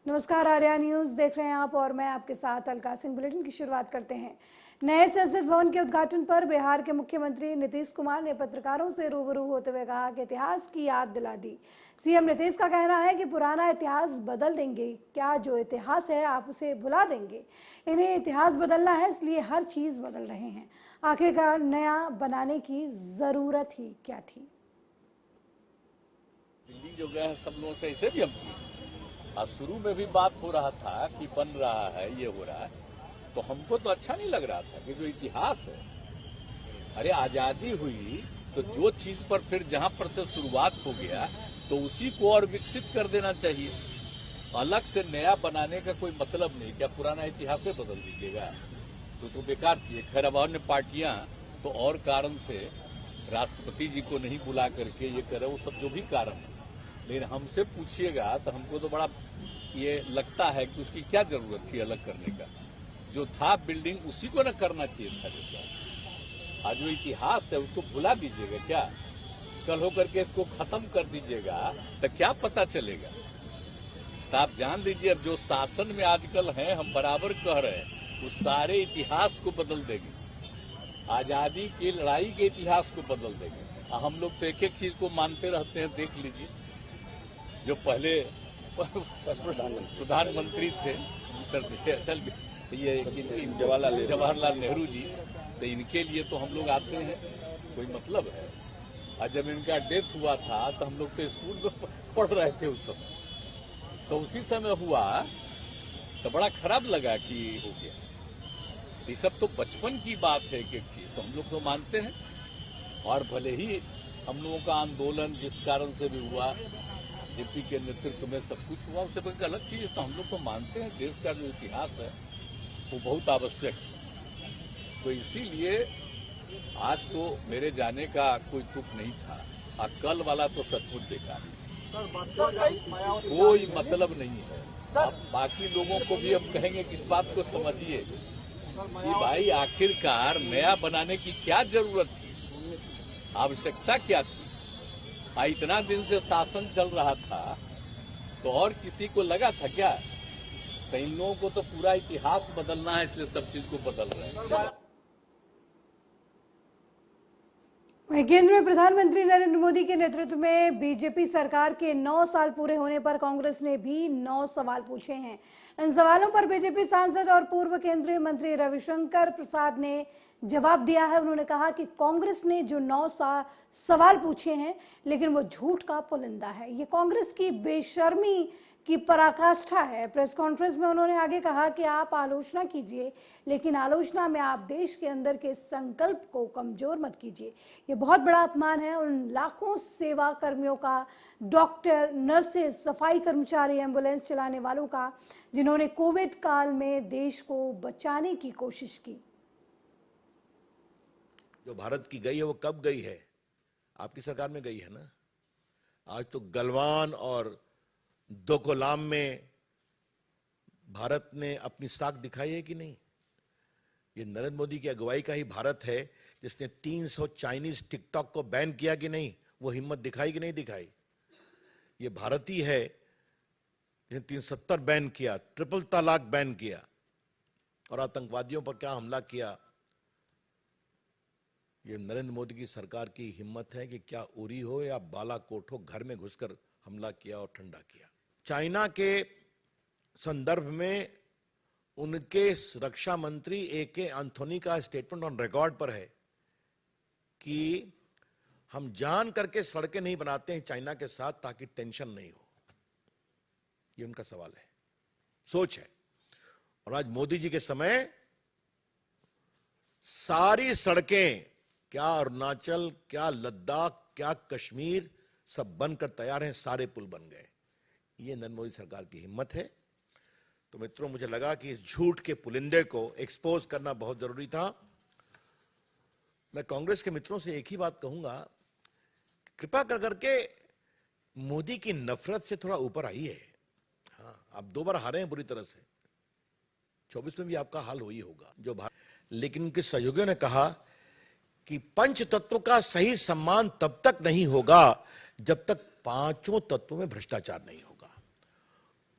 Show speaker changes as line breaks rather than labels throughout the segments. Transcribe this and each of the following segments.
नमस्कार, आर्या न्यूज देख रहे हैं आप और मैं आपके साथ अलका सिंह। बुलेटिन की शुरुआत करते हैं। नए संसद भवन के उद्घाटन पर बिहार के मुख्यमंत्री नीतीश कुमार ने पत्रकारों से रूबरू होते हुए कहा कि इतिहास की याद दिला दी। सीएम नीतीश का कहना है कि पुराना इतिहास बदल देंगे क्या, जो इतिहास है आप उसे भुला देंगे। इन्हें इतिहास बदलना है, इसलिए हर चीज बदल रहे हैं। आखिरकार नया बनाने की जरूरत ही क्या थी।
दिल्ली जो गए हैं सब लोगों से ऐसे भी हम किए। आज शुरू में भी बात हो रहा था कि बन रहा है, ये हो रहा है, तो हमको तो अच्छा नहीं लग रहा था कि जो इतिहास है, अरे आजादी हुई तो जो चीज पर फिर जहां पर से शुरुआत हो गया तो उसी को और विकसित कर देना चाहिए। अलग से नया बनाने का कोई मतलब नहीं। क्या पुराना इतिहास से बदल दीजिएगा तो बेकार चीज। खैर अब अन्य पार्टियां तो और कारण से राष्ट्रपति जी को नहीं बुला करके ये करे, वो सब जो भी कारण है, लेकिन हमसे पूछिएगा तो हमको तो बड़ा ये लगता है कि उसकी क्या जरूरत थी अलग करने का। जो था बिल्डिंग उसी को न करना चाहिए था। आज जो इतिहास है उसको भुला दीजिएगा क्या, कल होकर के इसको खत्म कर दीजिएगा तो क्या पता चलेगा। तो आप जान लीजिए अब जो शासन में आजकल हैं, हम बराबर कह रहे हैं, उस सारे इतिहास को बदल देंगे। आजादी की लड़ाई के इतिहास को बदल देंगे। हम लोग तो एक एक चीज को मानते रहते हैं। देख लीजिए जो पहले प्रधानमंत्री थे अटल, ये जवाहरलाल नेहरू जी, तो इनके लिए तो हम लोग आते हैं, कोई मतलब है। और जब इनका डेथ हुआ था तो हम लोग तो स्कूल में पढ़ रहे थे उस समय, तो उसी समय हुआ तो बड़ा खराब लगा कि हो गया। ये सब तो बचपन की बात है, एक एक चीज तो हम लोग तो मानते हैं। और भले ही हम लोगों का आंदोलन जिस कारण से भी हुआ, जेपी के नेतृत्व में सब कुछ हुआ, उससे बड़ी अलग चीज तो हम लोग तो मानते हैं। देश का जो इतिहास है वो बहुत आवश्यक है। तो इसीलिए आज तो मेरे जाने का कोई तुक नहीं था, और कल वाला तो सचमुच बेकार है, कोई मतलब नहीं है। अब बाकी लोगों को भी हम कहेंगे कि इस बात को समझिए कि भाई आखिरकार नया बनाने की क्या जरूरत थी, आवश्यकता क्या थी। इतना दिन से शासन चल रहा था तो और किसी को लगा था क्या? तो इन लोगों को तो पूरा इतिहास बदलना है, इसलिए सब चीज को बदल रहे हैं।
वहीं केंद्र में प्रधानमंत्री नरेंद्र मोदी के नेतृत्व में बीजेपी सरकार के 9 साल पूरे होने पर कांग्रेस ने भी 9 सवाल पूछे हैं। इन सवालों पर बीजेपी सांसद और पूर्व केंद्रीय मंत्री रविशंकर प्रसाद ने जवाब दिया है। उन्होंने कहा कि कांग्रेस ने जो 9 सवाल पूछे हैं, लेकिन वो झूठ का पुलिंदा है। ये कांग्रेस की बेशर्मी की पराकाष्ठा है। प्रेस कॉन्फ्रेंस में उन्होंने आगे कहा कि आप आलोचना कीजिए, लेकिन आलोचना में आप देश के अंदर के संकल्प को कमजोर मत कीजिए। ये बहुत बड़ा अपमान है उन लाखों सेवा कर्मियों का, डॉक्टर, नर्सेस, सफाई कर्मचारी, एम्बुलेंस चलाने वालों का, जिन्होंने कोविड काल में देश को बचाने की कोशिश की।
जो भारत की गई है वो कब गई है? आपकी सरकार में गई है ना। आज तो गलवान और दोकोलाम में भारत ने अपनी साख दिखाई है कि नहीं? ये नरेंद्र मोदी की अगुवाई का ही भारत है जिसने 300 चाइनीज टिकटॉक को बैन किया कि नहीं? वो हिम्मत दिखाई कि नहीं दिखाई? ये भारत ही है जिसने 370 बैन किया, ट्रिपल तलाक बैन किया, और आतंकवादियों पर क्या हमला किया। ये नरेंद्र मोदी की सरकार की हिम्मत है कि क्या उरी हो या बालाकोट हो, घर में घुसकर हमला किया और ठंडा किया। चाइना के संदर्भ में उनके रक्षा मंत्री AK एंथोनी का स्टेटमेंट ऑन रिकॉर्ड पर है कि हम जान करके सड़कें नहीं बनाते हैं चाइना के साथ ताकि टेंशन नहीं हो। ये उनका सवाल है, सोच है। और आज मोदी जी के समय सारी सड़कें, क्या अरुणाचल, क्या लद्दाख, क्या कश्मीर, सब बनकर तैयार हैं, सारे पुल बन गए। ये नरेंद्र मोदी सरकार की हिम्मत है। तो मित्रों, मुझे लगा कि इस झूठ के पुलिंदे को एक्सपोज करना बहुत जरूरी था। मैं कांग्रेस के मित्रों से एक ही बात कहूंगा, कृपा कर करके मोदी की नफरत से थोड़ा ऊपर आइए। हाँ, आप 2 बार हारे हैं बुरी तरह से, 24 में भी आपका हाल हो ही होगा जो लेकिन उनके सहयोगियों ने कहा कि पंच तत्व का सही सम्मान तब तक नहीं होगा जब तक 5 तत्वों में भ्रष्टाचार नहीं होगा।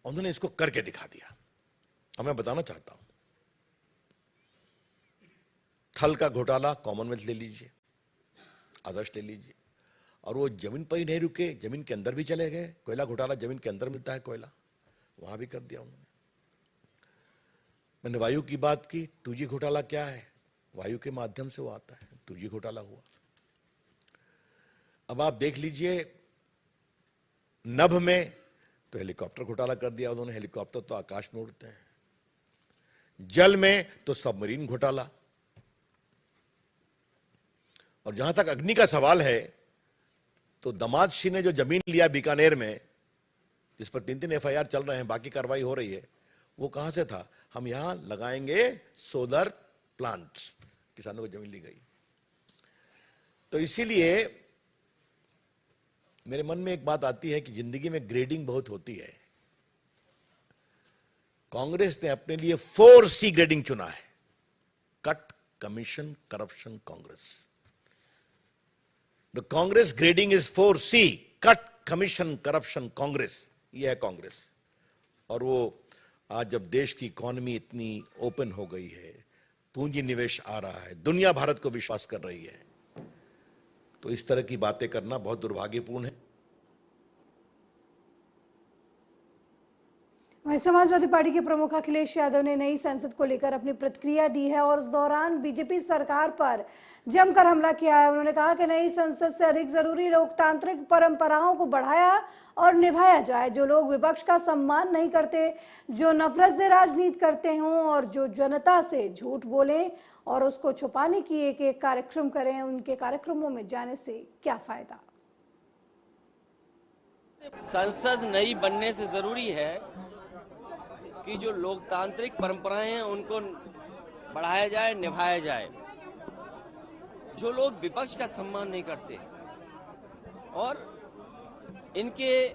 उन्होंने इसको करके दिखा दिया। अब मैं बताना चाहता हूं, थल का घोटाला कॉमनवेल्थ ले लीजिए, आदर्श ले लीजिए, और वो जमीन पर ही नहीं रुके, जमीन के अंदर भी चले गए। कोयला घोटाला, जमीन के अंदर मिलता है कोयला, वहां भी कर दिया उन्होंने। मैंने वायु की बात की, 2G घोटाला क्या है? वायु के माध्यम से वो आता है, 2G घोटाला हुआ। अब आप देख लीजिए, नभ में तो हेलीकॉप्टर घोटाला कर दिया उन्होंने, हेलीकॉप्टर तो आकाश में उड़ते हैं। जल में तो सबमरीन घोटाला। और जहां तक अग्नि का सवाल है, तो दामाद सिंह ने जो जमीन लिया बीकानेर में, जिस पर 3-3 FIR चल रहे हैं, बाकी कार्रवाई हो रही है, वो कहां से था? हम यहां लगाएंगे सोलर प्लांट्स, किसानों को जमीन ली गई। तो इसीलिए मेरे मन में एक बात आती है कि जिंदगी में ग्रेडिंग बहुत होती है। कांग्रेस ने अपने लिए 4C ग्रेडिंग चुना है, cut, commission, corruption, Congress. The Congress grading is 4C, cut, commission, corruption, Congress. ये है कांग्रेस। और वो आज जब देश की इकोनॉमी इतनी ओपन हो गई है, पूंजी निवेश आ रहा है, दुनिया भारत को विश्वास कर रही है, तो इस तरह की बातें करना बहुत दुर्भाग्यपूर्ण है।
वहीं समाजवादी पार्टी के प्रमुख अखिलेश यादव ने नई संसद को लेकर अपनी प्रतिक्रिया दी है और इस दौरान बीजेपी सरकार पर जमकर हमला किया है। उन्होंने कहा कि नई संसद से अधिक जरूरी लोकतांत्रिक परंपराओं को बढ़ाया और निभाया जाए। जो लोग विपक्ष का सम्मान नहीं करते, जो नफरत से राजनीति करते हों और जो जनता से झूठ बोलें और उसको छुपाने की एक एक कार्यक्रम करें, उनके कार्यक्रमों में जाने से क्या फायदा।
संसद नई बनने से जरूरी है कि जो लोकतांत्रिक परंपराएं हैं उनको बढ़ाया जाए, निभाया जाए। जो लोग विपक्ष का सम्मान नहीं करते और इनके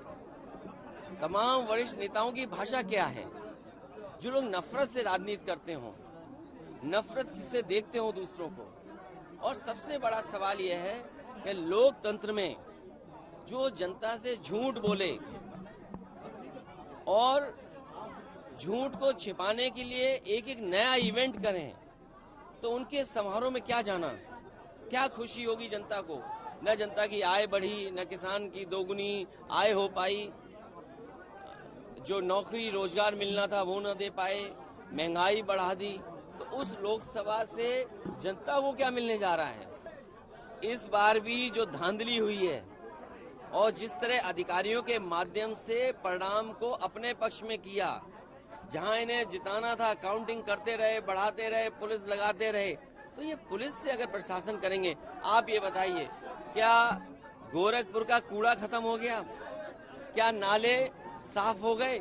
तमाम वरिष्ठ नेताओं की भाषा क्या है, जो लोग नफरत से राजनीति करते हों, नफरत से देखते हो दूसरों को। और सबसे बड़ा सवाल यह है कि लोकतंत्र में जो जनता से झूठ बोले और झूठ को छिपाने के लिए एक एक नया इवेंट करें, तो उनके समारोह में क्या जाना, क्या खुशी होगी जनता को? न जनता की आय बढ़ी, न किसान की दोगुनी आय हो पाई, जो नौकरी रोजगार मिलना था वो न दे पाए, महंगाई बढ़ा दी। तो उस लोकसभा से जनता को क्या मिलने जा रहा है? इस बार भी जो धांधली हुई है और जिस तरह अधिकारियों के माध्यम से परिणाम को अपने पक्ष में किया, जहां इन्हें जिताना था काउंटिंग करते रहे, बढ़ाते रहे, पुलिस लगाते रहे। तो ये पुलिस से अगर प्रशासन करेंगे, आप ये बताइए, क्या गोरखपुर का कूड़ा खत्म हो गया? क्या नाले साफ हो गए?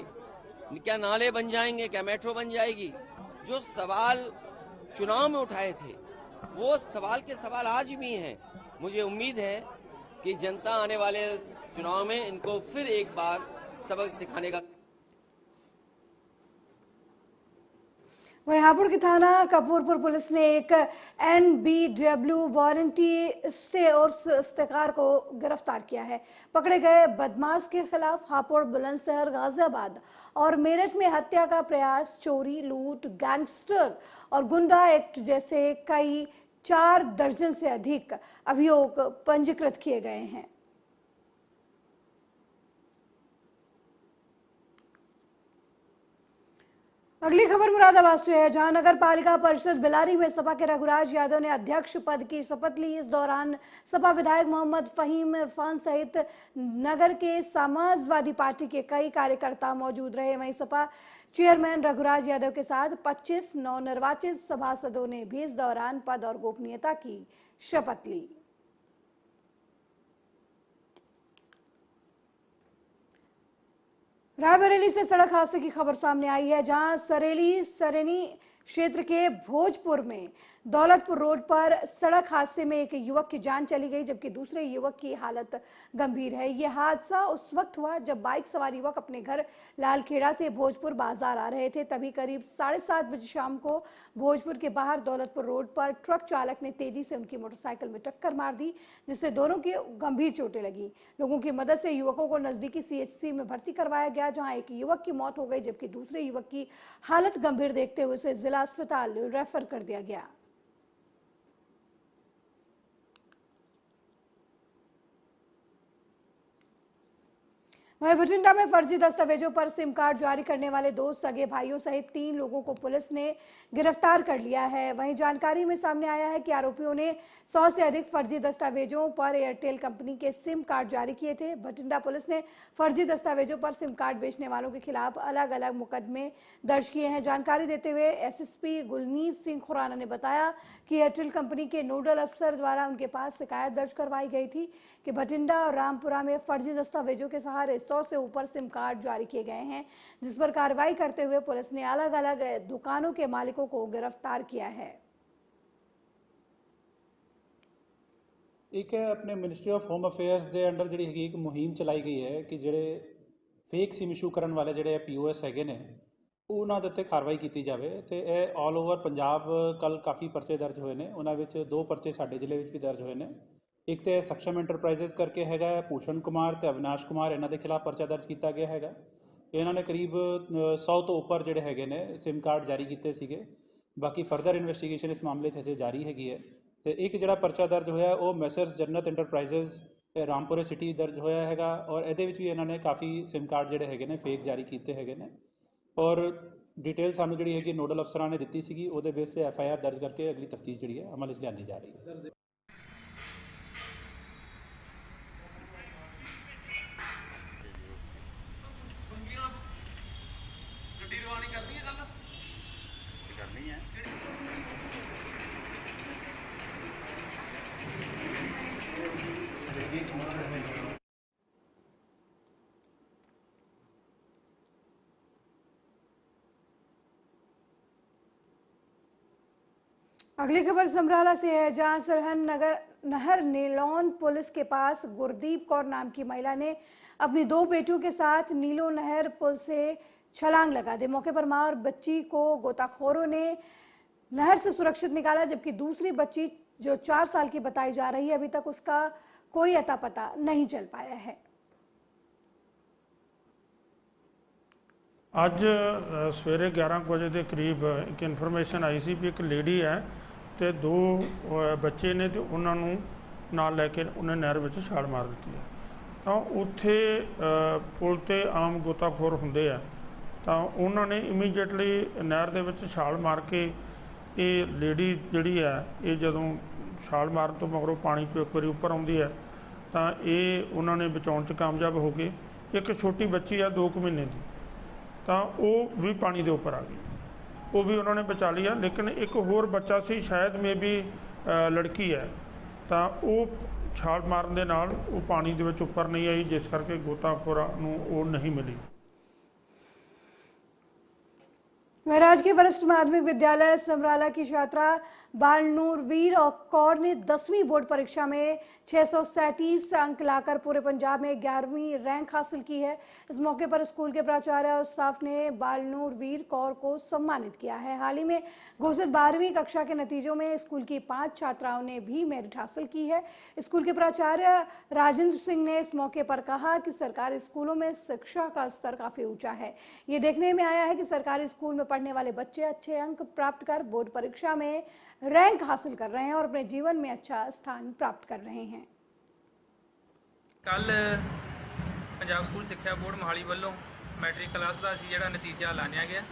क्या नाले बन जाएंगे? क्या मेट्रो बन जाएगी? जो सवाल चुनाव में उठाए थे, वो सवाल के सवाल आज भी हैं। मुझे उम्मीद है कि जनता आने वाले चुनाव में इनको फिर एक बार सबक सिखाने का।
वहीं हापुड़ की थाना कपूरपुर पुलिस ने एक NBW वारंटी स्टे और इस्तेकार को गिरफ्तार किया है। पकड़े गए बदमाश के खिलाफ हापुड़, बुलंदशहर, गाजियाबाद और मेरठ में हत्या का प्रयास, चोरी, लूट, गैंगस्टर और गुंडा एक्ट जैसे कई 4 दर्जन से अधिक अभियोग पंजीकृत किए गए हैं। अगली खबर मुरादाबाद से है, जहां नगर पालिका परिषद बिलारी में सपा के रघुराज यादव ने अध्यक्ष पद की शपथ ली। इस दौरान सपा विधायक मोहम्मद फहीम इरफान सहित नगर के समाजवादी पार्टी के कई कार्यकर्ता मौजूद रहे। वहीं सपा चेयरमैन रघुराज यादव के साथ 25 नवनिर्वाचित सभासदों ने भी इस दौरान पद और गोपनीयता की शपथ ली। रायबरेली से सड़क हादसे की खबर सामने आई है, जहां सरेली सरेनी क्षेत्र के भोजपुर में दौलतपुर रोड पर सड़क हादसे में एक युवक की जान चली गई, जबकि दूसरे युवक की हालत गंभीर है। यह हादसा उस वक्त हुआ जब बाइक सवार युवक अपने घर लालखेड़ा से भोजपुर बाजार आ रहे थे। तभी करीब 7:30 बजे शाम को भोजपुर के बाहर दौलतपुर रोड पर ट्रक चालक ने तेजी से उनकी मोटरसाइकिल में टक्कर मार दी, जिससे दोनों की गंभीर चोटें लगी। लोगों की मदद से युवकों को नजदीकी CHC में भर्ती करवाया गया, जहां एक युवक की मौत हो गई, जबकि दूसरे युवक की हालत गंभीर देखते हुए उसे जिला अस्पताल रेफर कर दिया गया। वहीं बठिंडा में फर्जी दस्तावेजों पर सिम कार्ड जारी करने वाले 2 सगे भाइयों सहित 3 लोगों को पुलिस ने गिरफ्तार कर लिया है। वहीं जानकारी में सामने आया है कि आरोपियों ने 100 से अधिक फर्जी दस्तावेजों पर एयरटेल कंपनी के सिम कार्ड जारी किए थे। बठिंडा पुलिस ने फर्जी दस्तावेजों पर सिम कार्ड बेचने वालों के खिलाफ अलग अलग मुकदमे दर्ज किए हैं। जानकारी देते हुए SSP गुलनीत सिंह खुराना ने बताया कि एयरटेल कंपनी के नोडल अफसर द्वारा उनके पास शिकायत दर्ज करवाई गई थी कि बठिंडा और रामपुरा में फर्जी दस्तावेजों के सहारे 100 से ऊपर सिम कार्ड जारी किए गए हैं, जिस पर कार्रवाई करते हुए पुलिस ने अलग अलग दुकानों के मालिकों को गिरफ्तार किया है।
एक है अपने मिनिस्ट्री ऑफ होम अफेयर्स के अंडर जी एक मुहिम चलाई गई है कि जोड़े फेक सिम इशू करने वाले जोड़े POS है ने उन्होंने उत्ते कार्रवाई की जाए। तो यह ऑल ओवर पंजाब कल काफ़ी परचे दर्ज हुए हैं। उन्होंने 2 परचे साडे जिले में भी दर्ज हुए हैं। एक तो सक्षम एंटरप्राइजेस करके हैगा भूषण कुमार तो अविनाश कुमार, इन्हों के खिलाफ परचा दर्ज किया गया है। इन्होंने करीब 100 तो उपर जोड़े है सिम कार्ड जारी किए थे। बाकी फर्दर इन्वेस्टिगेशन इस मामले अजे जारी हैगी है। तो एक जोड़ा परचा दर्ज होया वो मैसर्स जन्नत एंटरप्राइजेस रामपुरे सिटी दर्ज होया है और ये भी इन्होंने काफ़ी सिम कार्ड जोड़े है फेक जारी किए है और डिटेल सानू जी है नोडल अफसर ने दी सी वो बेस से FIR दर्ज करके अगली तफ्तीश जी है अमल लिया जा रही है।
अगली खबर समराला से है, जहां सरहन नहर नीलौन पुलिस के पास गुरदीप कौर नाम की महिला ने अपनी 2 बेटियों के साथ नीलो नहर पुल से छलांग लगा दी। मौके पर मां और बच्ची को गोताखोरों ने नहर से सुरक्षित निकाला, जबकि दूसरी बच्ची जो 4 साल की बताई जा रही है, अभी तक उसका कोई अता पता नहीं चल पाया है।
ਅੱਜ ਸਵੇਰੇ 11 ਵਜੇ ਦੇ ਕਰੀਬ ਇੱਕ ਇਨਫੋਰਮੇਸ਼ਨ ਆਈ ਸੀ ਵੀ ਇੱਕ ਲੇਡੀ ਹੈ ਤੇ 2 ਬੱਚੇ ਨੇ ਤੇ ਉਹਨਾਂ ਨੂੰ ਨਾਲ ਲੈ ਕੇ ਉਹਨੇ ਨਹਿਰ ਵਿੱਚ ਛਾਲ ਮਾਰ ਦਿੱਤੀ ਹੈ। ਤਾਂ ਉੱਥੇ ਪੁਲ ਤੇ ਆਮ ਗੋਤਾਖੋਰ ਹੁੰਦੇ ਆ, ਤਾਂ ਉਹਨਾਂ ਨੇ ਇਮੀਡੀਏਟਲੀ ਨਹਿਰ ਦੇ ਵਿੱਚ ਛਾਲ ਮਾਰ ਕੇ ਇਹ ਲੇਡੀ ਜਿਹੜੀ ਹੈ ਇਹ ਜਦੋਂ ਛਾਲ ਮਾਰਨ ਤੋਂ ਮਗਰੋਂ ਪਾਣੀ 'ਚੋਂ ਇੱਕ ਵਾਰੀ ਉੱਪਰ ਆਉਂਦੀ ਹੈ ਤਾਂ ਇਹ ਉਹਨਾਂ ਨੇ ਬਚਾਉਣ 'ਚ ਕਾਮਯਾਬ ਹੋ ਗਏ। ਇੱਕ ਛੋਟੀ ਬੱਚੀ ਆ 2 ਮਹੀਨੇ ਦੀ, ਤਾਂ ਉਹ ਵੀ ਪਾਣੀ ਦੇ ਉੱਪਰ ਆ ਗਈ, ਉਹ ਵੀ ਉਹਨਾਂ ਨੇ ਬਚਾ ਲਿਆ। ਲੇਕਿਨ ਇੱਕ ਹੋਰ ਬੱਚਾ ਸੀ, ਸ਼ਾਇਦ ਮੇ ਵੀ ਲੜਕੀ ਹੈ, ਤਾਂ ਉਹ ਛਾਲ ਮਾਰਨ ਦੇ ਨਾਲ ਉਹ ਪਾਣੀ ਦੇ ਵਿੱਚ ਉੱਪਰ ਨਹੀਂ ਆਈ, ਜਿਸ ਕਰਕੇ गोताखोਰਾਂ ਨੂੰ ਉਹ नहीं मिली।
राजकीय वरिष्ठ माध्यमिक विद्यालय समराला की छात्रा बालनूर वीर और कौर ने 10वीं बोर्ड परीक्षा में 637 अंक लाकर पूरे पंजाब में 11वीं रैंक हासिल की है। इस मौके पर स्कूल के प्राचार्य और स्टाफ ने बालनूर वीर कौर को सम्मानित किया है। हाल ही में घोषित 12वीं कक्षा के नतीजों में स्कूल की 5 छात्राओं ने भी मेरिट हासिल की है। स्कूल के प्राचार्य राजेंद्र सिंह ने इस मौके पर कहा कि सरकारी स्कूलों में शिक्षा का स्तर काफी ऊंचा है। ये देखने में आया है कि सरकारी स्कूल में पढ़ने वाले बच्चे अच्छे अंक प्राप्त कर बोर्ड परीक्षा में रैंक हासिल कर रहे हैं और अपने जीवन में अच्छा स्थान प्राप्त कर रहे हैं।
कल पंजाब स्कूल शिक्षा बोर्ड मोहाली वालों मैट्रिक क्लास का जोड़ा नतीजा लाया गया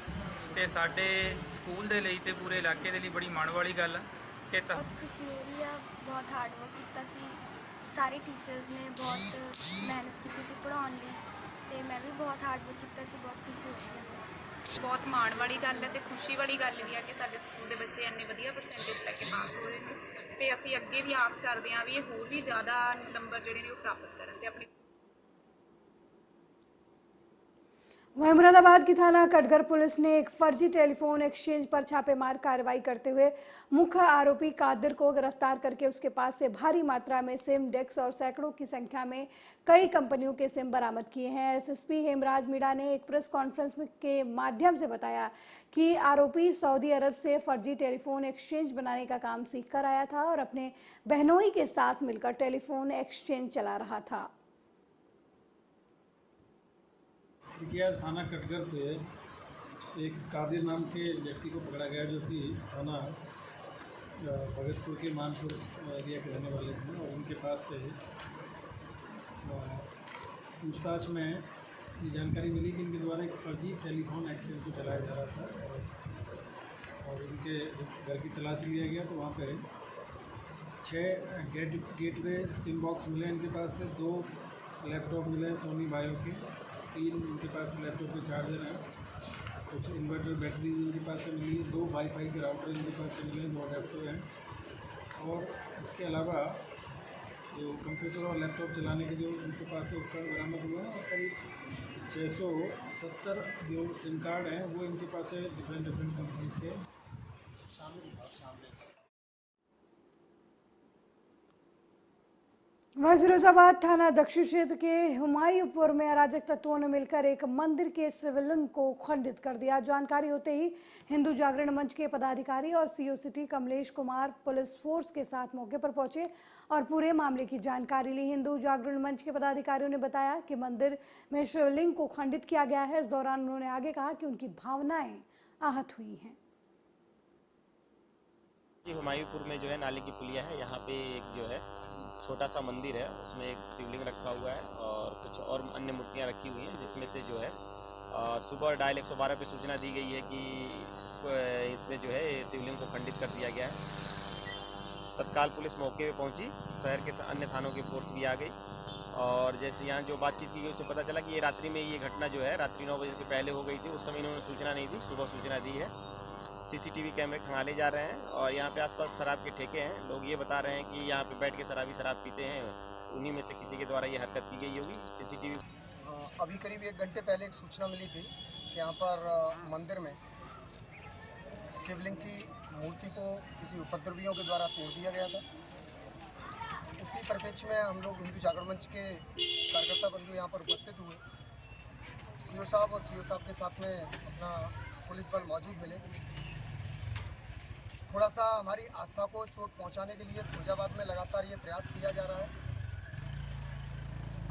तो साडे स्कूल के लिए तो पूरे इलाके के लिए बड़ी माण वाली गल कि
खुशी हो रही है। बहुत हार्ड वर्क किया, सारे टीचर्स ने बहुत मेहनत की पढ़ाने तो मैं भी बहुत हार्ड वर्क किया, बहुत खुशी हो रही है।
बहुत माण वाली गल है तो खुशी वाली गल भी है कि साडे स्कूल के बच्चे इन्ने वधिया परसेंटेज लैके पास हो रहे हैं तो असीं अगे भी आस करते हैं भी ये होर भी ज़्यादा नंबर जोड़े ने प्राप्त करन ते अपनी।
वहीं मुरादाबाद की थाना कटघर पुलिस ने एक फर्जी टेलीफोन एक्सचेंज पर छापेमार कार्रवाई करते हुए मुख्य आरोपी कादिर को गिरफ्तार करके उसके पास से भारी मात्रा में सिम, डेस्क और सैकड़ों की संख्या में कई कंपनियों के सिम बरामद किए हैं। एसएसपी हेमराज मीणा ने एक प्रेस कॉन्फ्रेंस के माध्यम से बताया कि आरोपी सऊदी अरब से फर्जी टेलीफोन एक्सचेंज बनाने का काम सीख कर आया था और अपने बहनोई के साथ मिलकर टेलीफोन एक्सचेंज चला रहा था।
इतिहास थाना कटघर से एक कादिर नाम के व्यक्ति को पकड़ा गया जो कि थाना भगतपुर के मानपुर एरिया के रहने वाले थे और उनके पास से पूछताछ में ये जानकारी मिली कि इनके द्वारा एक फर्जी टेलीफोन एक्सचेंज को चलाया जा रहा था और इनके घर की तलाशी लिया गया तो वहाँ पे 6 गेटवे सिम बॉक्स मिले इनके पास से, 2 लैपटॉप मिले सोनी बायो के, 3 उनके पास लैपटॉप के चार्जर हैं, कुछ इन्वर्टर बैटरी इनके पास से मिली है, 2 वाईफाई के राउटर इनके पास से मिले, 2 अडेप्टर हैं और इसके अलावा जो कंप्यूटर और लैपटॉप चलाने के जो उनके पास से उपकरण बरामद हुए हैं और करीब 670 जो सिम कार्ड हैं वो इनके पास से डिफरेंट कंपनीज के सामने।
वहीं फिरोजाबाद थाना दक्षिण क्षेत्र के हुमायूंपुर में अराजक तत्वों ने मिलकर एक मंदिर के शिवलिंग को खंडित कर दिया। जानकारी होते ही हिंदू जागरण मंच के पदाधिकारी और CO city Kamlesh Kumar police force के साथ मौके पर पहुंचे और पूरे मामले की जानकारी ली। हिंदू जागरण मंच के पदाधिकारियों ने बताया कि मंदिर में शिवलिंग को खंडित किया गया है। इस दौरान उन्होंने आगे कहा कि उनकी भावनाएं आहत हुई हैं।
हुमायूंपुर में जो है नाले की पुलिया है, यहाँ पे एक जो है छोटा सा मंदिर है, उसमें एक शिवलिंग रखा हुआ है और कुछ और अन्य मूर्तियां रखी हुई हैं, जिसमें से जो है सुबह डायल 112 पे सूचना दी गई है कि इसमें जो है शिवलिंग को खंडित कर दिया गया है। तत्काल पुलिस मौके पे पहुंची, शहर के अन्य थानों की फोर्स भी आ गई और जैसे यहाँ जो बातचीत की गई उससे पता चला कि ये रात्रि में ये घटना जो है रात्रि 9 बजे से पहले हो गई थी। उस समय इन्होंने सूचना नहीं दी, सुबह सूचना दी है। सीसीटीवी कैमरे खंगाले जा रहे हैं और यहाँ पे आसपास शराब के ठेके हैं। लोग ये बता रहे हैं कि यहाँ पे बैठ के शराब पीते हैं, उन्हीं में से किसी के द्वारा ये हरकत की गई होगी। सीसीटीवी
अभी करीब 1 घंटे पहले एक सूचना मिली थी कि यहाँ पर मंदिर में शिवलिंग की मूर्ति को किसी उपद्रवियों के द्वारा तोड़ दिया गया था। उसी परिप्रेक्ष्य में हम लोग हिंदू जागरण मंच के कार्यकर्ता बंधु यहाँ पर उपस्थित हुए। सीओ साहब और सीओ साहब के साथ में अपना पुलिस बल मौजूद मिले। थोड़ा सा हमारी आस्था को चोट पहुंचाने के लिए फिरोजाबाद में लगातार ये प्रयास किया जा रहा है।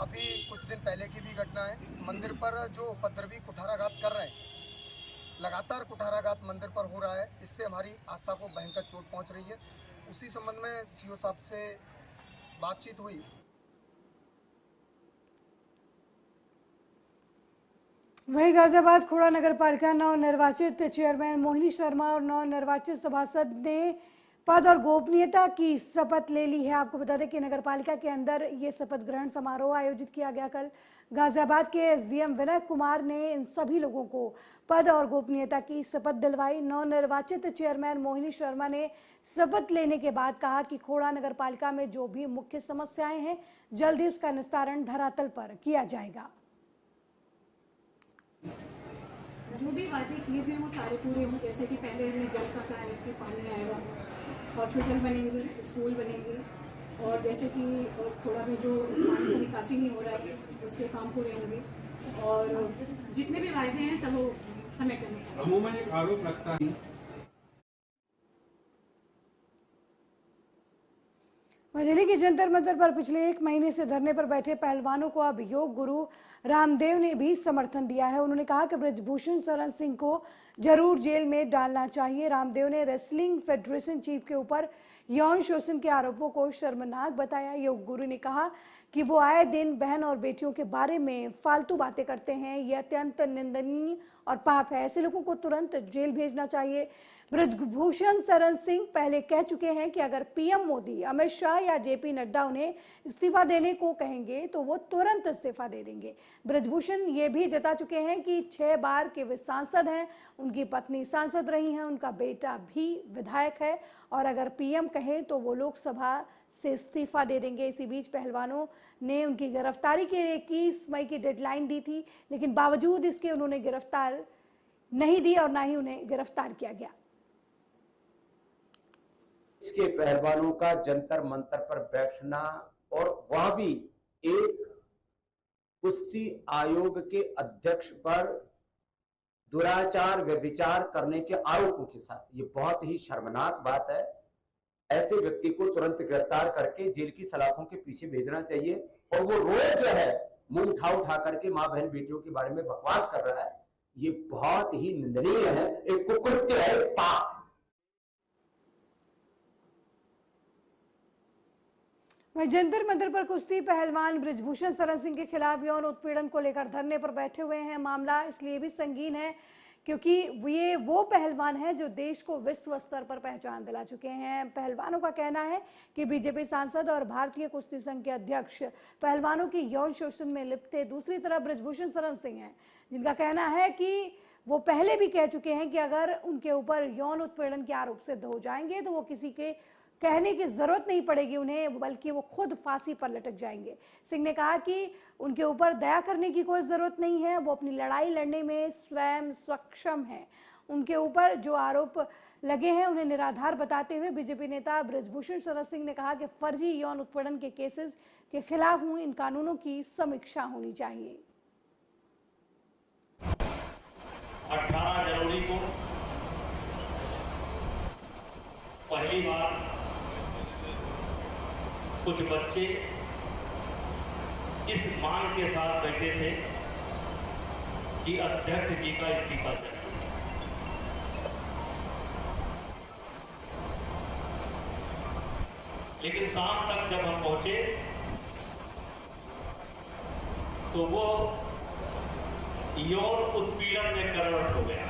अभी कुछ दिन पहले की भी घटना है, मंदिर पर जो उपद्रवी कुठाराघात कर रहे हैं, लगातार कुठाराघात मंदिर पर हो रहा है, इससे हमारी आस्था को भयंकर चोट पहुंच रही है। उसी संबंध में सीओ साहब से बातचीत हुई।
वहीं गाजियाबाद खोड़ा नगर पालिका नवनिर्वाचित चेयरमैन मोहिनी शर्मा और नवनिर्वाचित सभासद ने पद और गोपनीयता की शपथ ले ली है। आपको बता दें कि नगर पालिका के अंदर ये शपथ ग्रहण समारोह आयोजित किया गया। कल गाजियाबाद के एसडीएम विनय कुमार ने इन सभी लोगों को पद और गोपनीयता की शपथ दिलवाई। नवनिर्वाचित चेयरमैन मोहिनी शर्मा ने शपथ लेने के बाद कहा कि खोड़ा नगर पालिका में जो भी मुख्य समस्याएं हैं जल्द ही उसका निस्तारण धरातल पर किया जाएगा।
जो भी वादे किए थे वो सारे पूरे हों। जैसे कि पहले हमने जल का कहा कि पानी आएगा, हॉस्पिटल बनेंगे, स्कूल बनेंगे और जैसे कि थोड़ा भी जो पानी का निकासी नहीं हो रहा है उसके काम पूरे होंगे और जितने भी वादे हैं सब वो समय के अनुसार।
अमूमन एक आरोप लगता है
दिल्ली के जंतर मंतर पर पिछले 1 महीने से धरने पर बैठे पहलवानों को अब योग गुरु रामदेव ने भी समर्थन दिया है। उन्होंने कहा कि ब्रजभूषण शरण सिंह को जरूर जेल में डालना चाहिए। रामदेव ने रेसलिंग फेडरेशन चीफ के ऊपर यौन शोषण के आरोपों को शर्मनाक बताया। योग गुरु ने कहा कि वो आए दिन बहन और बेटियों के बारे में फालतू बातें करते हैं। ये अत्यंत निंदनीय और पाप है। ऐसे लोगों को तुरंत जेल भेजना चाहिए। ब्रजभूषण शरण सिंह पहले कह चुके हैं कि अगर पीएम मोदी, अमित शाह या जेपी नड्डा उन्हें इस्तीफा देने को कहेंगे तो वो तुरंत इस्तीफा दे देंगे। ब्रजभूषण ये भी जता चुके हैं कि 6 बार के वे सांसद हैं, उनकी पत्नी सांसद रही हैं, उनका बेटा भी विधायक है और अगर पीएम कहें तो वो लोकसभा से इस्तीफा दे देंगे। इसी बीच पहलवानों ने उनकी गिरफ्तारी के 21 मई की डेडलाइन दी थी, लेकिन बावजूद इसके उन्होंने गिरफ्तार नहीं दी और ना ही उन्हें गिरफ्तार किया गया।
इसके पहलवानों का जंतर मंतर पर बैठना और वह भी एक कुश्ती आयोग के अध्यक्ष पर दुराचार व्यभिचार करने के आरोपों के साथ, ये बहुत ही शर्मनाक बात है। ऐसे व्यक्ति को तुरंत गिरफ्तार करके जेल की सलाखों के पीछे भेजना चाहिए। और वो रोज जो है मुंह उठा करके माँ बहन बेटियों के बारे में बकवास कर रहा है, ये बहुत ही निंदनीय है, एक कुकृत्य है, पाप।
वहीं जंतर मंतर पर कुश्ती पहलवान ब्रजभूषण शरण सिंह के खिलाफ यौन उत्पीड़न को लेकर धरने पर बैठे हुए हैं। मामला इसलिए भी संगीन है क्योंकि ये वो पहलवान है जो देश को विश्व स्तर पर पहचान दिला चुके हैं। पहलवानों का कहना है कि बीजेपी सांसद और भारतीय कुश्ती संघ के अध्यक्ष पहलवानों की यौन शोषण में लिप्त थे। दूसरी तरफ ब्रजभूषण शरण सिंह हैं जिनका कहना है कि वो पहले भी कह चुके हैं कि अगर उनके ऊपर यौन उत्पीड़न के आरोप सिद्ध हो जाएंगे तो वो किसी के कहने की जरूरत नहीं पड़ेगी उन्हें, बल्कि वो खुद फांसी पर लटक जाएंगे। सिंह ने कहा कि उनके ऊपर दया करने की कोई जरूरत नहीं है, वो अपनी लड़ाई लड़ने में स्वयं सक्षम हैं। उनके ऊपर जो आरोप लगे हैं उन्हें निराधार बताते हुए बीजेपी नेता ब्रजभूषण शरण सिंह ने कहा कि फर्जी यौन उत्पीड़न के केसेस के खिलाफ हुई इन कानूनों की समीक्षा होनी चाहिए।
18 जनवरी को पहली बार कुछ बच्चे इस मांग के साथ बैठे थे कि अध्यक्ष जी का इस्तीफा चाहिए। लेकिन शाम तक जब हम पहुंचे तो वो यौन उत्पीड़न में कन्वर्ट हो गया,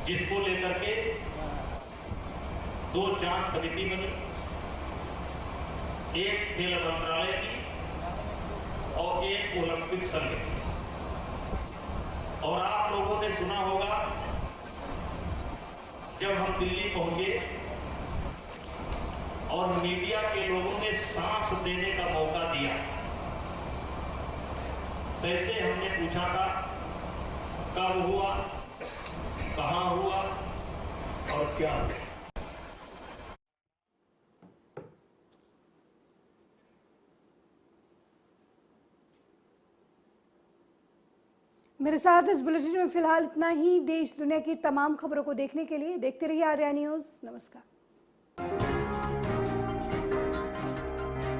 जिसको लेकर के 2 जांच समिति बनी, एक खेल मंत्रालय की और एक ओलंपिक संघ की। और आप लोगों ने सुना होगा जब हम दिल्ली पहुंचे और मीडिया के लोगों ने सांस देने का मौका दिया, तैसे हमने पूछा था कब हुआ, कहां हुआ और क्या हुआ।
मेरे साथ इस बुलेटिन में फिलहाल इतना ही। देश दुनिया की तमाम खबरों को देखने के लिए देखते रहिए आर्या न्यूज़। नमस्कार।